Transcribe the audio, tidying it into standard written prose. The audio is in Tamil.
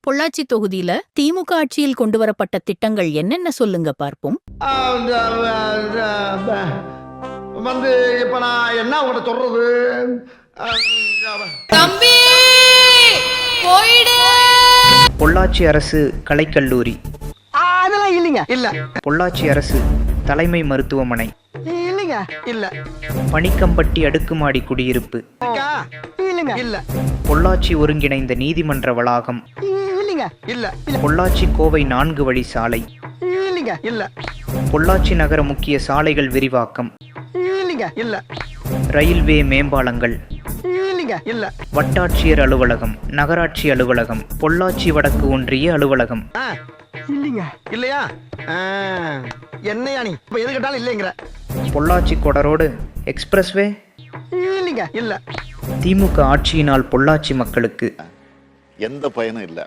பொள்ளாச்சி தொகுதியில திமுக ஆட்சியில் கொண்டு வரப்பட்ட திட்டங்கள் என்னென்ன சொல்லுங்க பார்ப்போம். வந்து இப்ப நான் என்ன உங்கள்கிட்ட சொல்றது? தம்பி போயிடு. பொள்ளாச்சி அரசு கலைக்கல்லூரி, அதெல்லாம் இல்லைங்க. இல்ல. பொள்ளாச்சி அரசு தலைமை மருத்துவமனை, இல்லைங்க. இல்ல. பணிக்கம்பட்டி அடுக்குமாடி குடியிருப்பு, இல்லைங்க. இல்ல. பொள்ளாச்சி ஒருங்கிணைந்த நீதிமன்ற வளாகம், இல்லைங்க. இல்ல. பொள்ளாச்சி கோவை 4 வழி சாலை, இல்லைங்க. இல்ல. பொள்ளாச்சி நகர முக்கிய சாலைகள் விரிவாக்கம், இல்லைங்க. இல்ல. ரயில்வே மேம்பாலங்கள், இல்லைங்க. இல்ல. வட்டாட்சியர் அலுவலகம், நகராட்சி அலுவலகம், பொள்ளாச்சி வடக்கு ஒன்றிய அலுவலகம். இல்லைங்க. இல்லையா? என்னையா நீ இப்ப எது கேட்டாலும் இல்லைங்கிற? பொள்ளாச்சி கொடரோடு எக்ஸ்பிரஸ்வே, இல்லைங்க. இல்ல. திமுக ஆட்சியினால் பொள்ளாச்சி மக்களுக்கு எந்த பயனும் இல்லை.